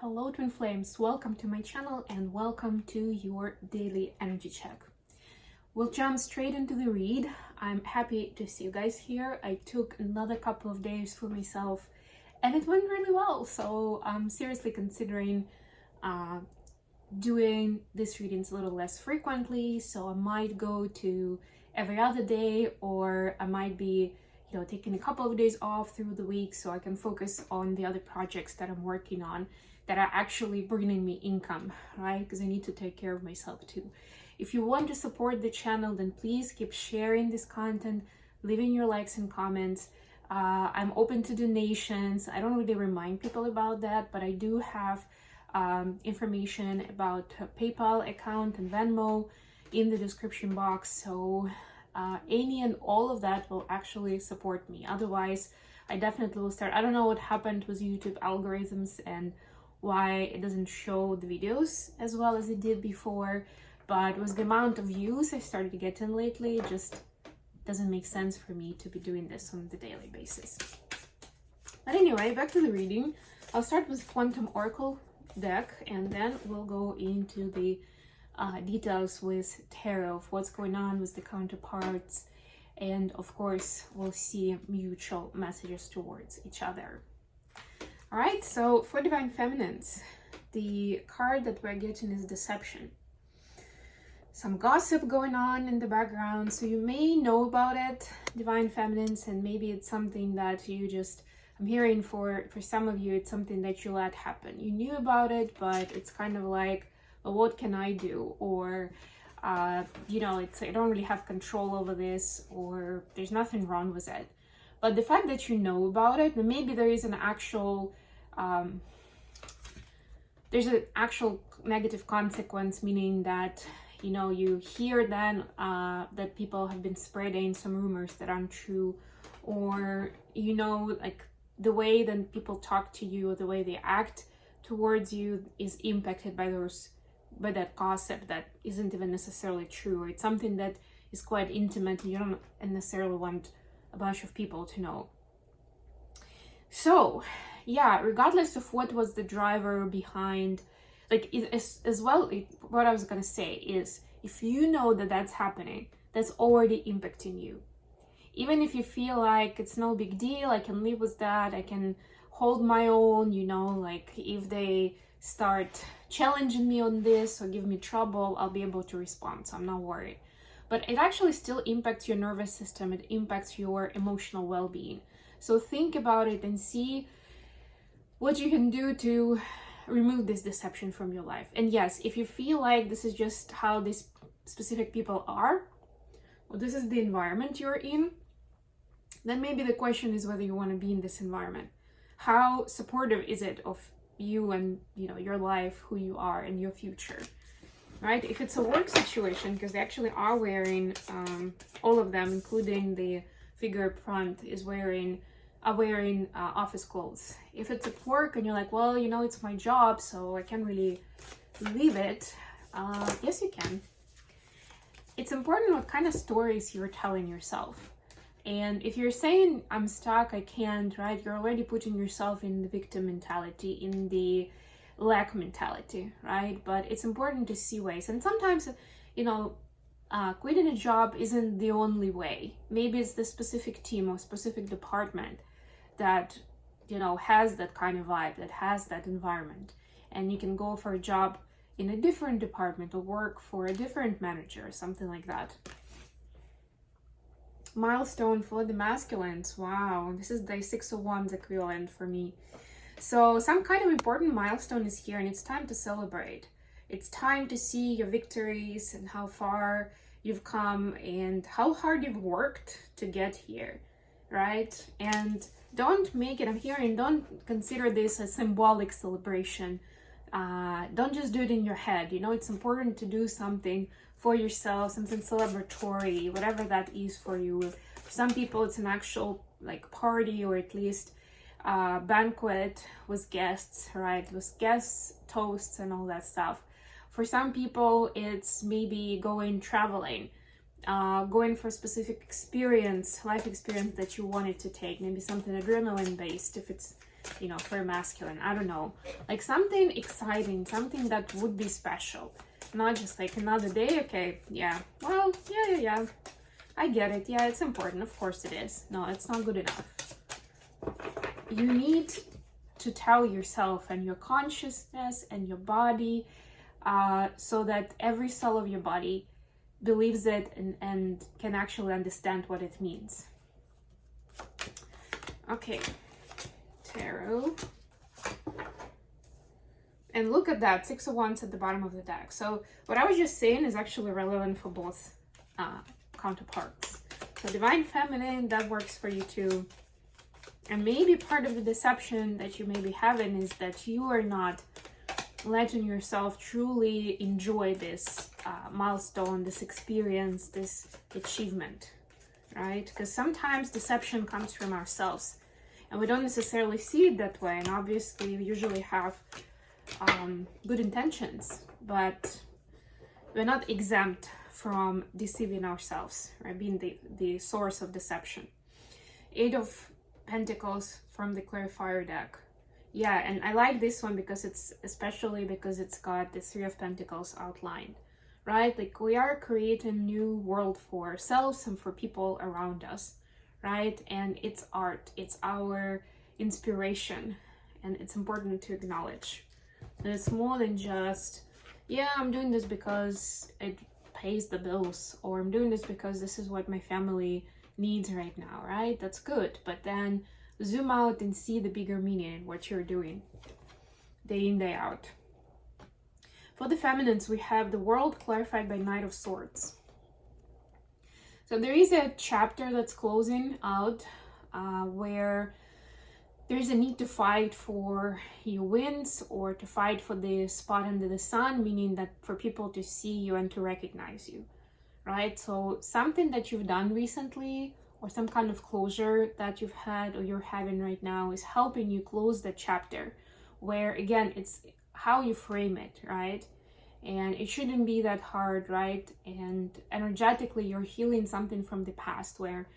Hello twin flames, welcome to my channel and welcome to your daily energy check. We'll jump straight into the read. I'm happy to see you guys here. I took another couple of days for myself and it went really well, so I'm seriously considering doing these readings a little less frequently. So I might go to every other day, or I might be taking a couple of days off through the week so I can focus on the other projects that I'm working on that are actually bringing me income, right? Because I need to take care of myself too. If you want to support the channel, then please keep sharing this content, leaving your likes and comments. I'm open to donations. I don't really remind people about that, but I do have information about PayPal account and Venmo in the description box. So any and all of that will actually support me. Otherwise, I definitely will start. I don't know what happened with YouTube algorithms and why it doesn't show the videos as well as it did before, but with the amount of views I started getting lately, it just doesn't make sense for me to be doing this on the daily basis. But anyway, back to the reading. I'll start with Quantum Oracle deck and then we'll go into the details with tarot of what's going on with the counterparts, and of course we'll see mutual messages towards each other. All right, so for Divine Feminines, the card that we're getting is Deception. Some gossip going on in the background, so you may know about it, Divine Feminines, and maybe it's something that you just, I'm hearing for some of you, it's something that you let happen. You knew about it, but it's kind of like, well, what can I do? Or, it's, I don't really have control over this, or there's nothing wrong with it. But the fact that you know about it, and maybe there is an actual, there's an actual negative consequence, meaning that, you hear then that people have been spreading some rumors that aren't true, or, like the way that people talk to you or the way they act towards you is impacted by that gossip that isn't even necessarily true. It's something that is quite intimate and you don't necessarily want a bunch of people to know. So yeah, regardless of what was the driver behind, what I was gonna say is, if you know that that's happening, that's already impacting you. Even if you feel like it's no big deal, I can live with that, I can hold my own, like if they start challenging me on this or give me trouble, I'll be able to respond, so I'm not worried. But it actually still impacts your nervous system, it impacts your emotional well-being. So think about it and see what you can do to remove this deception from your life. And yes, if you feel like this is just how these specific people are, or this is the environment you're in, then maybe the question is whether you want to be in this environment. How supportive is it of you and your life, who you are, and your future? Right? If it's a work situation, because they actually are wearing, all of them, including the figure up front, are wearing office clothes. If it's at work and you're like, well, it's my job, so I can't really leave it. Yes, you can. It's important what kind of stories you're telling yourself. And if you're saying, I'm stuck, I can't, right? You're already putting yourself in the victim mentality, in the lack mentality, right? But it's important to see ways. And sometimes, quitting a job isn't the only way. Maybe it's the specific team or specific department that, has that kind of vibe, that has that environment. And you can go for a job in a different department or work for a different manager or something like that. Milestone for the masculines. Wow, this is the 6 of Wands equivalent for me. So some kind of important milestone is here and it's time to celebrate. It's time to see your victories and how far you've come and how hard you've worked to get here, right? And don't make it, I'm hearing, don't consider this a symbolic celebration. Don't just do it in your head. It's important to do something for yourself, something celebratory, whatever that is for you. For some people, it's an actual party, or at least banquet with guests, right? With guests, toasts, and all that stuff. For some people, it's maybe traveling, going for a specific experience, life experience that you wanted to take, maybe something adrenaline based, if it's you know, for masculine. I don't know, like something exciting, something that would be special, not just like another day. Okay, yeah, well, yeah, I get it. Yeah, it's important. Of course it is. No, it's not good enough. You need to tell yourself and your consciousness and your body, so that every cell of your body believes it and can actually understand what it means. Okay, tarot. And look at that, 6 of Wands at the bottom of the deck. So what I was just saying is actually relevant for both counterparts. So Divine Feminine, that works for you too. And maybe part of the deception that you may be having is that you are not letting yourself truly enjoy this milestone, this experience, this achievement, right? Because sometimes deception comes from ourselves and we don't necessarily see it that way. And obviously we usually have good intentions, but we're not exempt from deceiving ourselves, right? Being the source of deception. 8 of Pentacles from the clarifier deck. Yeah, and I like this one because it's got the 3 of Pentacles outlined, right? Like we are creating a new world for ourselves and for people around us, right? And it's art, it's our inspiration, and it's important to acknowledge. And it's more than just, yeah, I'm doing this because it pays the bills, or I'm doing this because this is what my family needs right now, right? That's good. But then zoom out and see the bigger meaning in what you're doing day in, day out. For the feminines, we have the World clarified by Knight of Swords. So there is a chapter that's closing out where there's a need to fight for your wins, or to fight for the spot under the sun, meaning that for people to see you and to recognize you, right? So something that you've done recently, or some kind of closure that you've had or you're having right now, is helping you close that chapter, where again, it's how you frame it, right? And it shouldn't be that hard, right? And energetically, you're healing something from the past where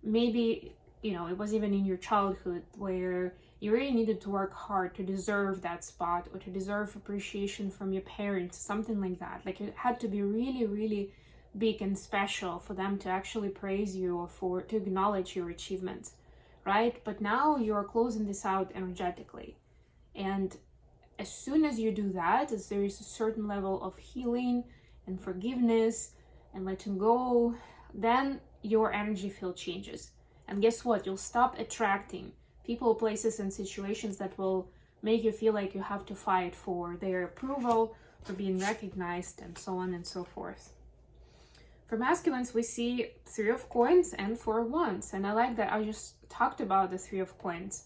maybe, you know, it was even in your childhood where you really needed to work hard to deserve that spot, or to deserve appreciation from your parents, something like that. Like it had to be really, really big and special for them to actually praise you, or to acknowledge your achievements, right? But now you're closing this out energetically. And as soon as you do that, as there is a certain level of healing and forgiveness and letting go, then your energy field changes. And guess what? You'll stop attracting people, places, and situations that will make you feel like you have to fight for their approval, for being recognized, and so on and so forth. For masculines, we see 3 of Coins and 4 of Wands. And I like that I just talked about the 3 of Coins,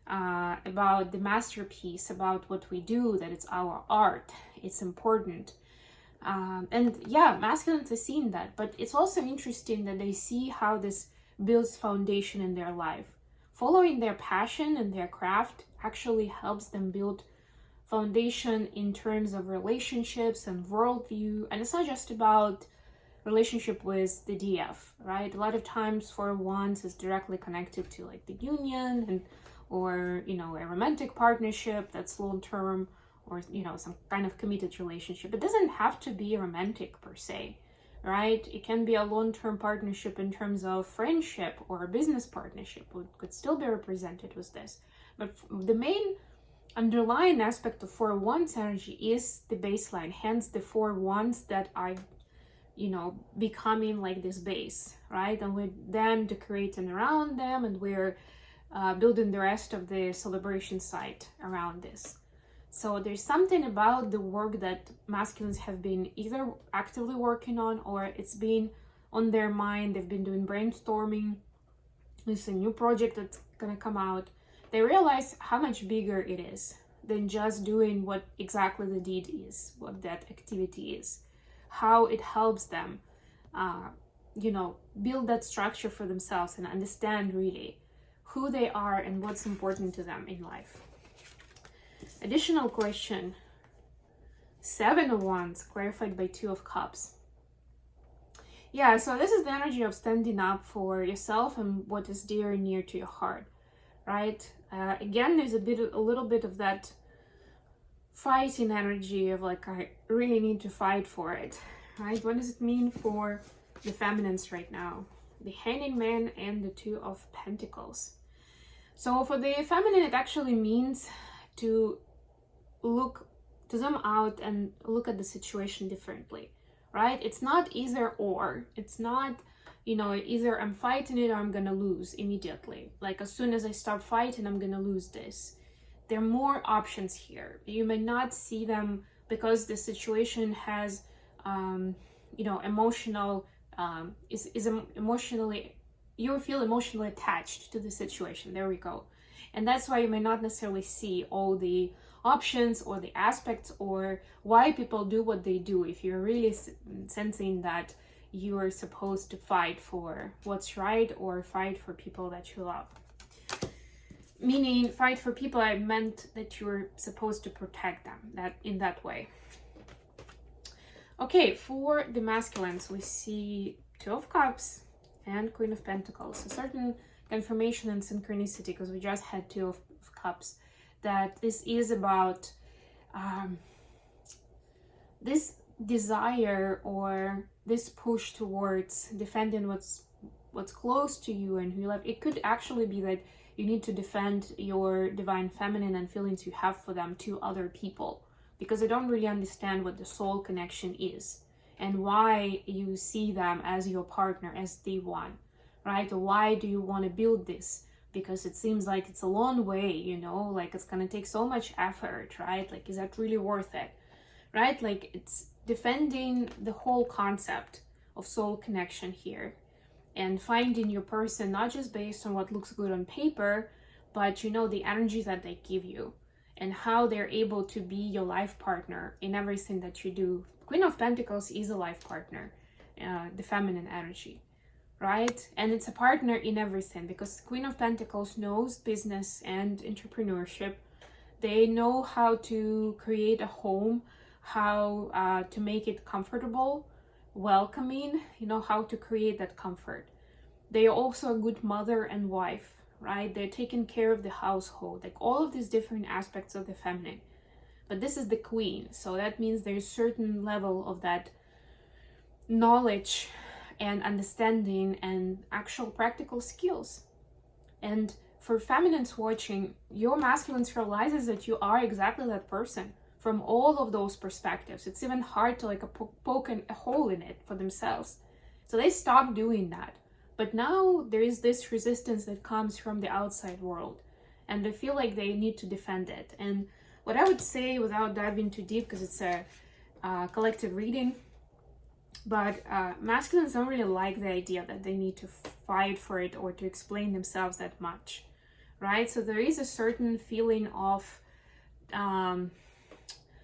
about the masterpiece, about what we do, that it's our art, it's important. And yeah, masculines are seeing that, but it's also interesting that they see how this builds foundation in their life. Following their passion and their craft actually helps them build foundation in terms of relationships and worldview. And it's not just about relationship with the DF, right? A lot of times 4 of Wands is directly connected to like the union, and or, you know, a romantic partnership that's long-term, or, you know, some kind of committed relationship. It doesn't have to be romantic per se, right? It can be a long-term partnership in terms of friendship, or a business partnership could still be represented with this. But the main underlying aspect of 4 of Wands energy is the baseline, hence the 4 of Wands that are, you know, becoming like this base, right? And we're then decorating around them, and we're building the rest of the celebration site around this. So there's something about the work that masculines have been either actively working on, or it's been on their mind. They've been doing brainstorming. There's a new project that's gonna come out. They realize how much bigger it is than just doing what exactly the deed is, what that activity is, how it helps them, you know, build that structure for themselves and understand really who they are and what's important to them in life. Additional question, 7 of Wands clarified by 2 of Cups. Yeah, so this is the energy of standing up for yourself and what is dear and near to your heart, right? Again, there's a little bit of that fighting energy of like, I really need to fight for it, right? What does it mean for the feminines right now? The Hanging Man and the Two of Pentacles. So for the feminine, it actually means to zoom out and look at the situation differently, right? It's not either or. It's not, either I'm fighting it or I'm gonna lose immediately. Like as soon as I start fighting, I'm gonna lose this. There are more options here. You may not see them because the situation has, emotional, emotionally, you feel emotionally attached to the situation. There we go. And that's why you may not necessarily see all the options or the aspects or why people do what they do if you're really sensing that you are supposed to fight for what's right or fight for people that you love. Meaning, fight for people, I meant that you're supposed to protect them, that in that way. Okay, for the masculines, we see Two of Cups and Queen of Pentacles. A certain confirmation and synchronicity, because we just had Two of Cups, that this is about this desire or this push towards defending what's close to you and who you love. It could actually be that you need to defend your divine feminine and feelings you have for them to other people, because they don't really understand what the soul connection is and why you see them as your partner, as the one, right? Or why do you want to build this? Because it seems like it's a long way, like it's going to take so much effort, right? Like, is that really worth it, right? Like, it's defending the whole concept of soul connection here and finding your person, not just based on what looks good on paper, but, the energy that they give you and how they're able to be your life partner in everything that you do. Queen of Pentacles is a life partner, the feminine energy, right? And it's a partner in everything, because Queen of Pentacles knows business and entrepreneurship. They know how to create a home, how to make it comfortable, welcoming, how to create that comfort. They are also a good mother and wife, right? They're taking care of the household, like all of these different aspects of the feminine. But this is the queen, so that means there's a certain level of that knowledge and understanding and actual practical skills. And for feminines watching, your masculines realizes that you are exactly that person from all of those perspectives. It's even hard to poke a hole in it for themselves. So they stop doing that. But now there is this resistance that comes from the outside world, and they feel like they need to defend it. And what I would say, without diving too deep, because it's a collective reading, but masculines don't really like the idea that they need to fight for it or to explain themselves that much, right? So there is a certain feeling of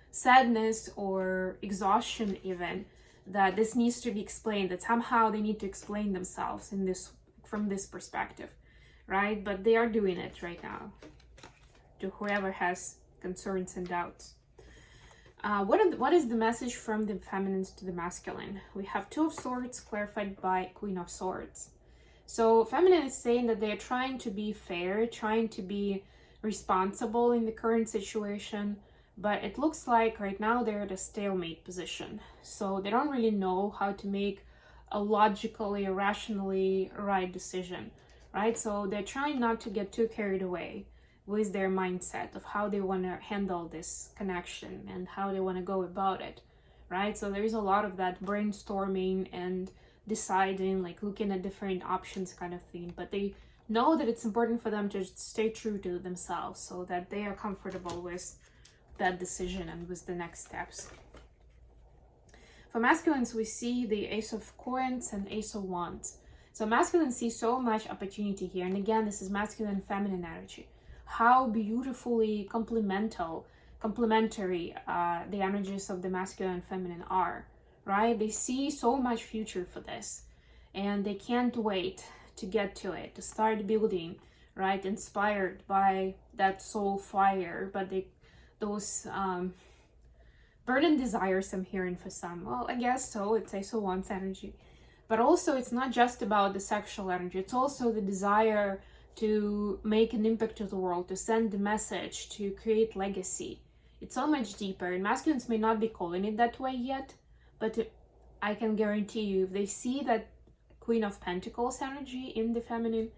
sadness or exhaustion even, that this needs to be explained, that somehow they need to explain themselves from this perspective, right? But they are doing it right now to whoever has concerns and doubts. What is the message from the feminines to the masculine? We have Two of Swords clarified by Queen of Swords. So feminine is saying that they are trying to be fair, trying to be responsible in the current situation, but it looks like right now they're at a stalemate position. So they don't really know how to make a logically, rationally right decision, right? So they're trying not to get too carried away with their mindset of how they want to handle this connection and how they want to go about it, right? So there is a lot of that brainstorming and deciding, like looking at different options kind of thing. But they know that it's important for them to stay true to themselves so that they are comfortable with that decision and with the next steps. For masculines, we see the Ace of Coins and Ace of Wands. So masculines see so much opportunity here. And again, this is masculine and feminine energy. How beautifully complementary the energies of the masculine and feminine are, right? They see so much future for this, and they can't wait to get to it, to start building, right? Inspired by that soul fire, but those burning desires I'm hearing for some. Well, I guess so. It's Ace of Wands energy. But also, it's not just about the sexual energy. It's also the desire to make an impact to the world, to send a message, to create legacy. It's so much deeper, and masculines may not be calling it that way yet, but I can guarantee you, if they see that Queen of Pentacles energy in the feminine,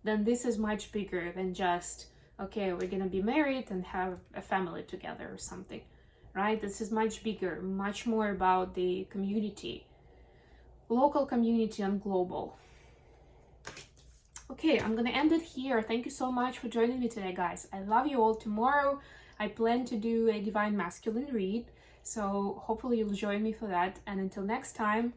then this is much bigger than just, okay, we're gonna be married and have a family together or something, right? This is much bigger, much more about the community, local community and global. Okay, I'm gonna end it here. Thank you so much for joining me today, guys. I love you all. Tomorrow I plan to do a divine masculine read, so hopefully you'll join me for that. And until next time,